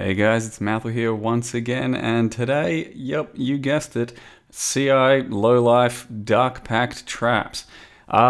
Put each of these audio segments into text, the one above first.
Hey guys, it's Mathel here once again, and today, yep, you guessed it, CI Low Life Dark Pact Traps.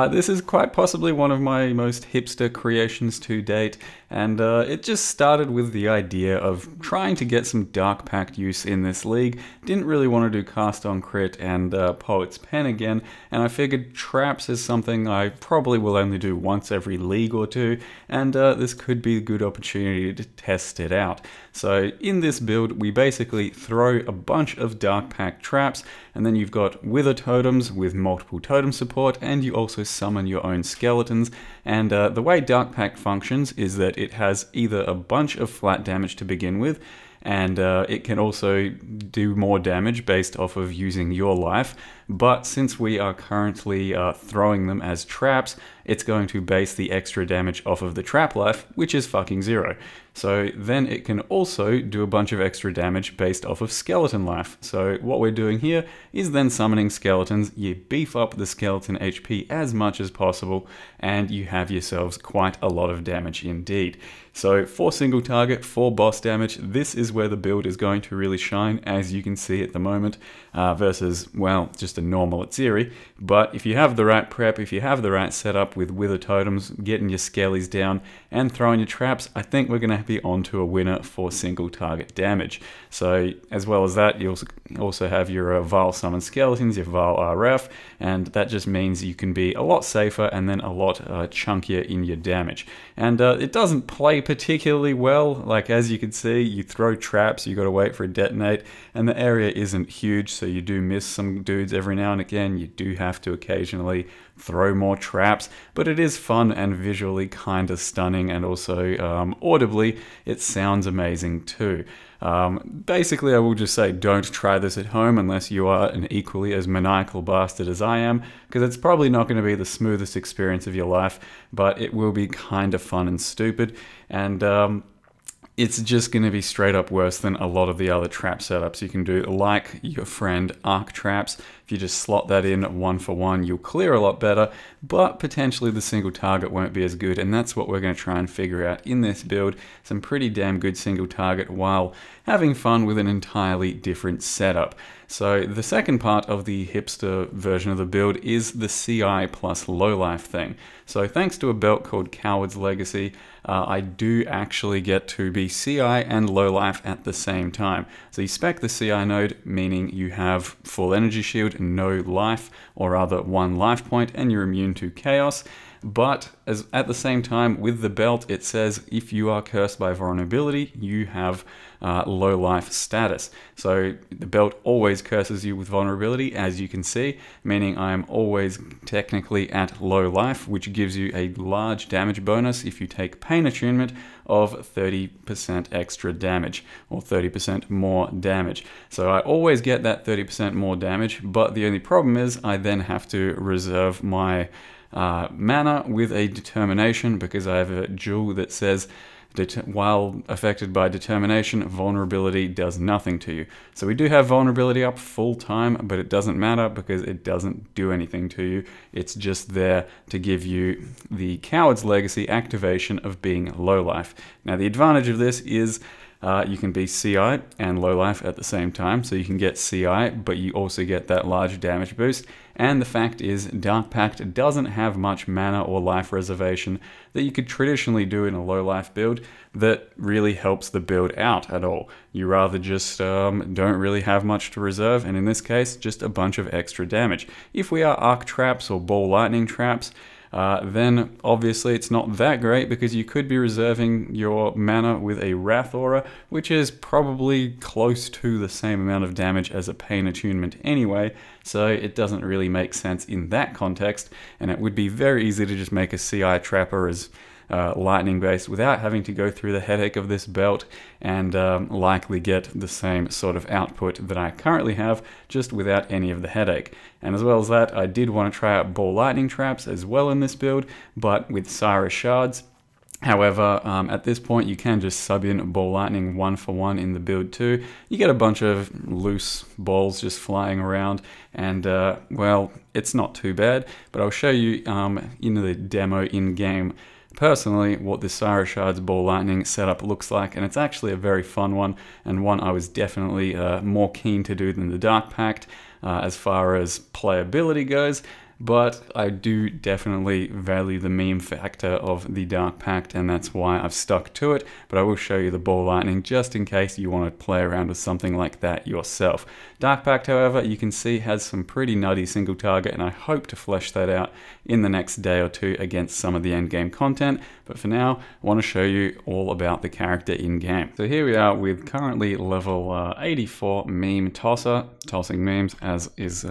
This is quite possibly one of my most hipster creations to date, and it just started with the idea of trying to get some Dark Pact use in this league. Didn't really want to do Cast on Crit and Poet's Pen again, and I figured traps is something I probably will only do once every league or two, and this could be a good opportunity to test it out. So in this build, we basically throw a bunch of Dark Pact traps, and then you've got Wither totems with multiple totem support, and you also summon your own skeletons. And the way Dark Pact functions is that it has either a bunch of flat damage to begin with, and it can also do more damage based off of using your life. But since we are currently throwing them as traps, it's going to base the extra damage off of the trap life, which is fucking 0. So then it can also do a bunch of extra damage based off of skeleton life. So what we're doing here is then summoning skeletons. You beef up the skeleton HP as much as possible, and you have yourselves quite a lot of damage indeed. So for single target, for boss damage, this is where the build is going to really shine, as you can see at the moment, versus, well, just a normal Atziri. But if you have the right prep, if you have the right setup with Wither totems, getting your skellies down, and throwing your traps, I think we're going to be on to a winner for single target damage. So as well as that, you also have your Vile Summon Skeletons, your Vile RF, and that just means you can be a lot safer and then a lot chunkier in your damage. And it doesn't play particularly well. Like, as you can see, you throw traps, you got to wait for a detonate, and the area isn't huge, so you do miss some dudes every now and again. You do have to occasionally throw more traps, but it is fun and visually kind of stunning, and also audibly it sounds amazing too. Basically, I will just say don't try this at home unless you are an equally as maniacal bastard as I am, because it's probably not going to be the smoothest experience of your life, but it will be kind of fun and stupid, and it's just going to be straight up worse than a lot of the other trap setups you can do, like your friend Arc Traps. If you just slot that in one for one, you'll clear a lot better, but potentially the single target won't be as good, and that's what we're going to try and figure out in this build. Some pretty damn good single target while having fun with an entirely different setup. So the second part of the hipster version of the build is the CI plus low life thing. So thanks to a belt called Coward's Legacy, I do actually get to be CI and low life at the same time. So you spec the CI node, meaning you have full energy shield, no life, or rather 1 life point, and you're immune to chaos. But at the same time, with the belt, it says if you are cursed by vulnerability, you have low life status. So the belt always curses you with vulnerability, as you can see, meaning I am always technically at low life, which gives you a large damage bonus if you take pain attunement of 30% extra damage, or 30% more damage. So I always get that 30% more damage, but the only problem is I then have to reserve my mana with a determination, because I have a jewel that says while affected by determination, vulnerability does nothing to you. So we do have vulnerability up full time, but it doesn't matter because it doesn't do anything to you. It's just there to give you the Coward's Legacy activation of being low life. Now the advantage of this is you can be CI and low life at the same time, so you can get CI, but you also get that large damage boost. And the fact is, Dark Pact doesn't have much mana or life reservation that you could traditionally do in a low life build that really helps the build out at all. You rather just don't really have much to reserve, and in this case, just a bunch of extra damage. If we are Arc Traps or Ball Lightning Traps, then obviously it's not that great, because you could be reserving your mana with a Wrath Aura, which is probably close to the same amount of damage as a Pain Attunement anyway, so it doesn't really make sense in that context, and it would be very easy to just make a CI Trapper as lightning based without having to go through the headache of this belt, and likely get the same sort of output that I currently have, just without any of the headache. And as well as that, I did want to try out Ball Lightning Traps as well in this build, but with Cyrus Shards. However, at this point you can just sub in Ball Lightning 1 for 1 in the build too. You get a bunch of loose balls just flying around, and well, it's not too bad, but I'll show you in the demo in-game personally what the Cyrus Shards Ball Lightning setup looks like, and it's actually a very fun one, and one I was definitely more keen to do than the Dark Pact as far as playability goes. But I do definitely value the meme factor of the Dark Pact, and that's why I've stuck to it. But I will show you the Ball Lightning just in case you want to play around with something like that yourself. Dark Pact, however, you can see has some pretty nutty single target, and I hope to flesh that out in the next day or two against some of the endgame content. But for now, I want to show you all about the character in-game. So here we are with currently level 84 meme tosser, tossing memes, as is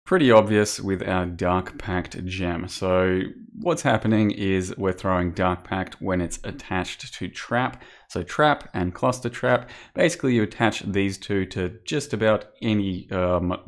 pretty obvious with our Dark Pact gem. So what's happening is we're throwing Dark Pact when it's attached to Trap. So Trap and Cluster Trap, basically you attach these two to just about any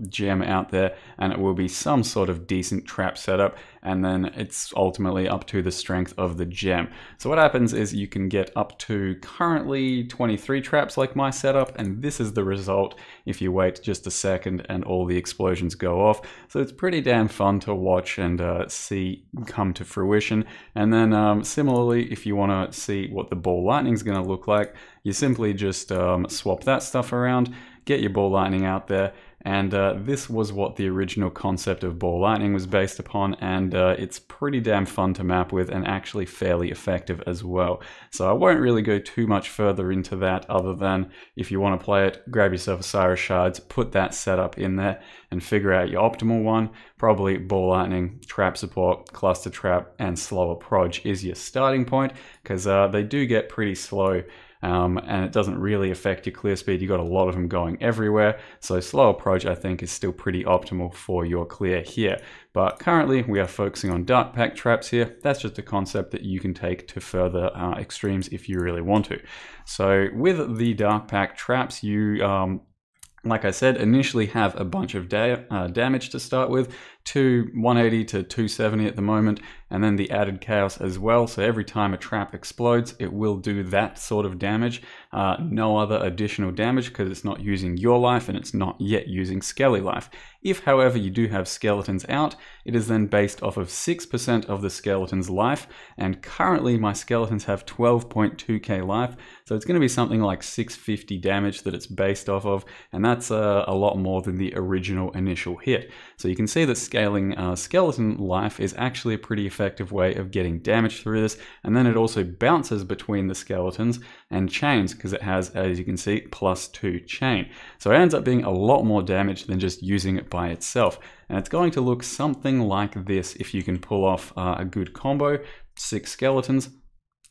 gem out there, and it will be some sort of decent trap setup, and then it's ultimately up to the strength of the gem. So what happens is you can get up to currently 23 traps like my setup, and this is the result if you wait just a second and all the explosions go off. So it's pretty damn fun to watch and see come to fruition. And then similarly, if you want to see what the Ball Lightning is going to look like, you simply just swap that stuff around, get your Ball Lightning out there, and this was what the original concept of Ball Lightning was based upon, and it's pretty damn fun to map with and actually fairly effective as well. So I won't really go too much further into that, other than if you want to play it, grab yourself a Cyrus Shards, put that setup in there and figure out your optimal one. Probably Ball Lightning, Trap Support, Cluster Trap, and Slower Proj is your starting point, because they do get pretty slow. And it doesn't really affect your clear speed. You got a lot of them going everywhere, so slower approach I think is still pretty optimal for your clear here. But currently we are focusing on Dark Pact traps here. That's just a concept that you can take to further extremes if you really want to. So with the Dark Pact traps, you like I said, initially have a bunch of damage to start with, 180 to 270 at the moment, and then the added chaos as well. So every time a trap explodes, it will do that sort of damage. No other additional damage because it's not using your life and it's not yet using Skelly life. If, however, you do have skeletons out, it is then based off of 6% of the skeleton's life, and currently my skeletons have 12.2k life, so it's going to be something like 650 damage that it's based off of, and that's a lot more than the original initial hit. So you can see that scaling skeleton life is actually a pretty effective way of getting damage through this, and then it also bounces between the skeletons and chains because it has, as you can see, +2 chain. So it ends up being a lot more damage than just using it by itself. And it's going to look something like this if you can pull off a good combo, 6 skeletons,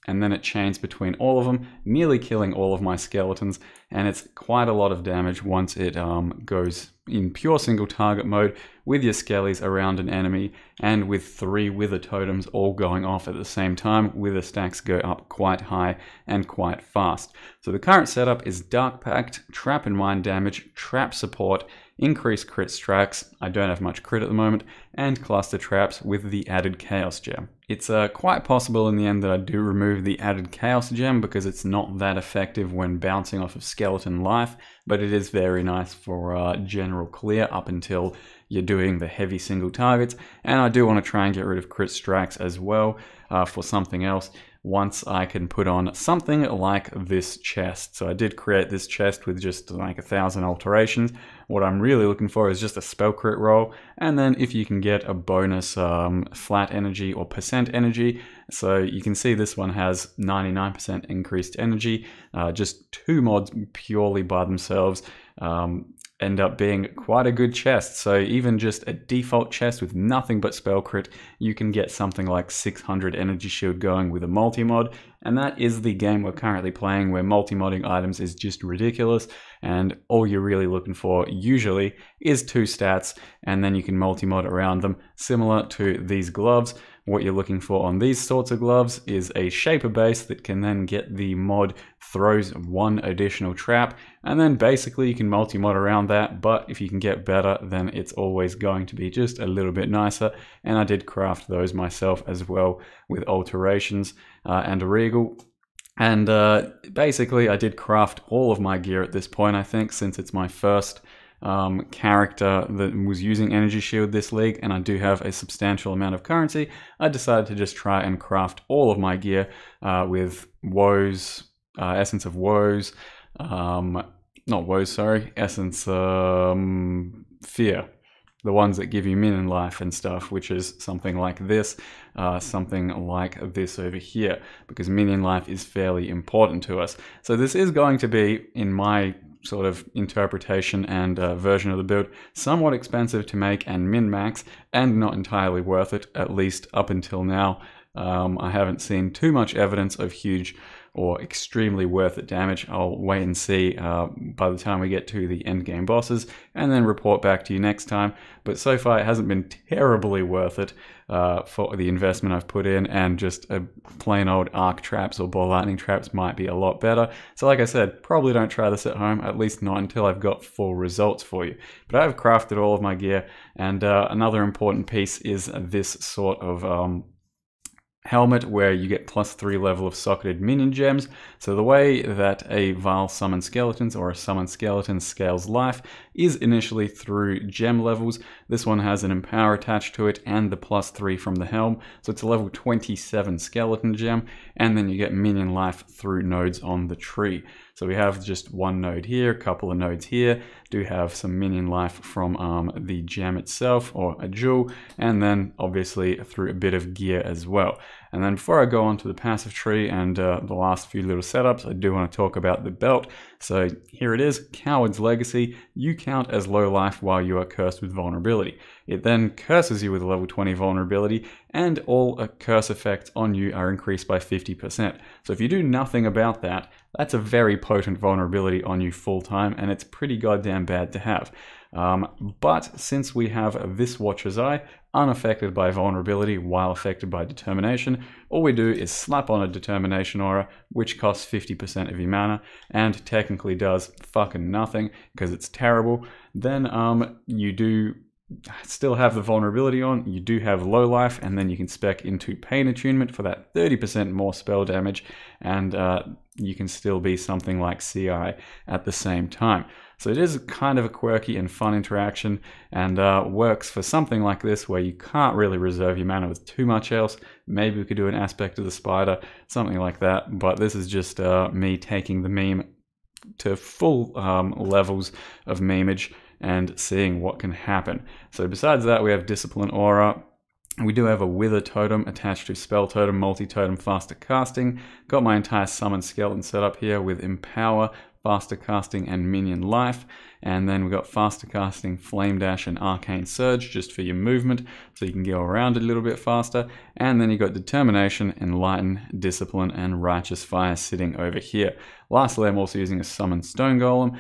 and then it chains between all of them, nearly killing all of my skeletons, and it's quite a lot of damage once it goes in pure single target mode with your skellies around an enemy, and with 3 wither totems all going off at the same time. Wither stacks go up quite high and quite fast. So the current setup is Dark Pact, Trap and Mine damage, Trap support, increased crit strikes, I don't have much crit at the moment, and cluster traps with the added chaos gem. It's quite possible in the end that I do remove the added chaos gem because it's not that effective when bouncing off of skeleton life, but it is very nice for general clear up until you're doing the heavy single targets. And I do want to try and get rid of crit strikes as well for something else once I can put on something like this chest. So I did create this chest with just like 1,000 alterations. What I'm really looking for is just a spell crit roll, and then if you can get a bonus flat energy or percent energy. So you can see this one has 99% increased energy. Just 2 mods purely by themselves end up being quite a good chest. So even just a default chest with nothing but spell crit, you can get something like 600 energy shield going with a multi-mod, and that is the game we're currently playing, where multi-modding items is just ridiculous, and all you're really looking for usually is 2 stats, and then you can multi-mod around them, similar to these gloves. What you're looking for on these sorts of gloves is a shaper base that can then get the mod throws 1 additional trap, and then basically you can multi-mod around that, but if you can get better, then it's always going to be just a little bit nicer. And I did craft those myself as well with alterations and a regal. And basically I did craft all of my gear at this point, I think, since it's my first character that was using Energy Shield this league, and I do have a substantial amount of currency, I decided to just try and craft all of my gear with Woes, Essence of Woes, not Woes, sorry, Essence Fear. The ones that give you minion life and stuff, which is something like this over here, because minion life is fairly important to us. So this is going to be, in my sort of interpretation and version of the build, somewhat expensive to make and min-max, and not entirely worth it, at least up until now. I haven't seen too much evidence of huge or extremely worth it damage. I'll wait and see by the time we get to the end game bosses, and then report back to you next time. But so far it hasn't been terribly worth it for the investment I've put in, and just a plain old arc traps or ball lightning traps might be a lot better. So like I said, probably don't try this at home, at least not until I've got full results for you. But I've crafted all of my gear, and another important piece is this sort of helmet where you get +3 level of socketed minion gems. So the way that a Vile summon skeletons or a summon skeleton scales life is initially through gem levels. This one has an empower attached to it and the +3 from the helm. So it's a level 27 skeleton gem, and then you get minion life through nodes on the tree. So we have just one node here, a couple of nodes here, do have some minion life from the gem itself, or a jewel, and then obviously through a bit of gear as well. And then before I go on to the passive tree and the last few little setups, I do want to talk about the belt. So here it is, Coward's Legacy. You count as low life while you are cursed with vulnerability. It then curses you with a level 20 vulnerability, and all curse effects on you are increased by 50%. So if you do nothing about that, that's a very potent vulnerability on you full time, and it's pretty goddamn bad to have. But since we have this Watcher's Eye, unaffected by vulnerability while affected by determination, all we do is slap on a determination aura, which costs 50% of your mana, and technically does fucking nothing because it's terrible. Then you do still have the vulnerability on, you do have low life, and then you can spec into Pain Attunement for that 30% more spell damage, and you can still be something like CI at the same time. So it is kind of a quirky and fun interaction, and works for something like this where you can't really reserve your mana with too much else. Maybe we could do an aspect of the spider, something like that, but this is just me taking the meme to full levels of memeage and seeing what can happen. So besides that, we have Discipline Aura. We do have a Wither Totem attached to Spell Totem, Multi-Totem, Faster Casting. Got my entire Summon Skeleton set up here with Empower, Faster Casting, and Minion Life. And then we've got Faster Casting, Flame Dash, and Arcane Surge just for your movement, so you can go around a little bit faster. And then you've got Determination, Enlighten, Discipline, and Righteous Fire sitting over here. Lastly, I'm also using a Summon Stone Golem,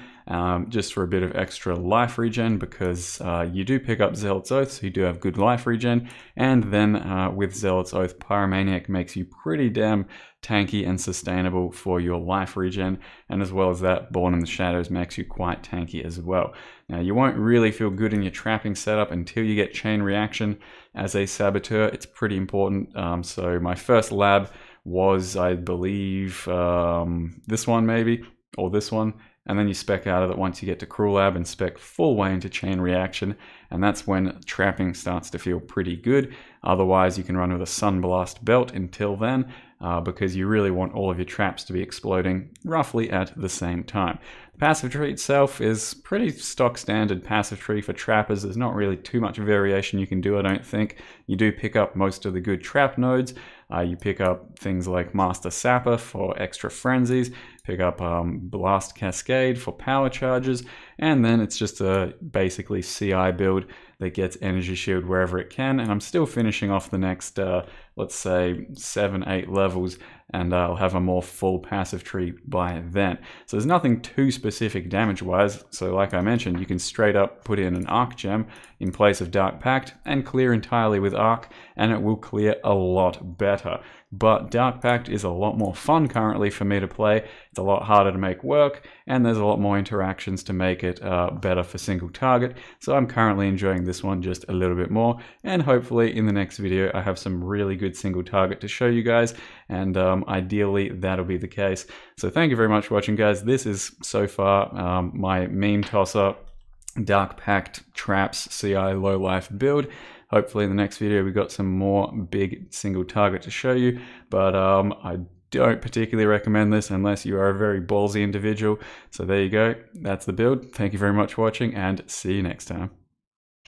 just for a bit of extra life regen, because you do pick up Zealot's Oath, so you do have good life regen. And then with Zealot's Oath, Pyromaniac makes you pretty damn tanky and sustainable for your life regen, and as well as that, Born in the Shadows makes you quite tanky as well. Now, you won't really feel good in your trapping setup until you get Chain Reaction as a Saboteur. It's pretty important. So my first lab was, I believe, this one maybe, or this one, and then you spec out of it once you get to Cruel Lab and spec full way into Chain Reaction, and that's when trapping starts to feel pretty good. Otherwise, you can run with a Sunblast belt until then, because you really want all of your traps to be exploding roughly at the same time. The passive tree itself is pretty stock standard passive tree for trappers. There's not really too much variation you can do, I don't think. You do pick up most of the good trap nodes. You pick up things like Master Sapper for extra frenzies, pick up Blast Cascade for power charges, and then it's just a basically CI build that gets Energy Shield wherever it can. And I'm still finishing off the next, let's say, 7-8 levels, and I'll have a more full passive tree by then. So there's nothing too specific damage-wise. So like I mentioned, you can straight up put in an Arc Gem in place of Dark Pact and clear entirely with Arc, and it will clear a lot better. But Dark Pact is a lot more fun currently for me to play. It's a lot harder to make work, and there's a lot more interactions to make it better for single target. So I'm currently enjoying this one just a little bit more, and hopefully in the next video I have some really good single target to show you guys, and ideally that'll be the case. So thank you very much for watching, guys. This is so far my meme toss-up. Dark Pact Traps CI low life build. Hopefully in the next video we got some more big single target to show you, but I don't particularly recommend this unless you are a very ballsy individual. So there you go, that's the build. Thank you very much for watching, and see you next time.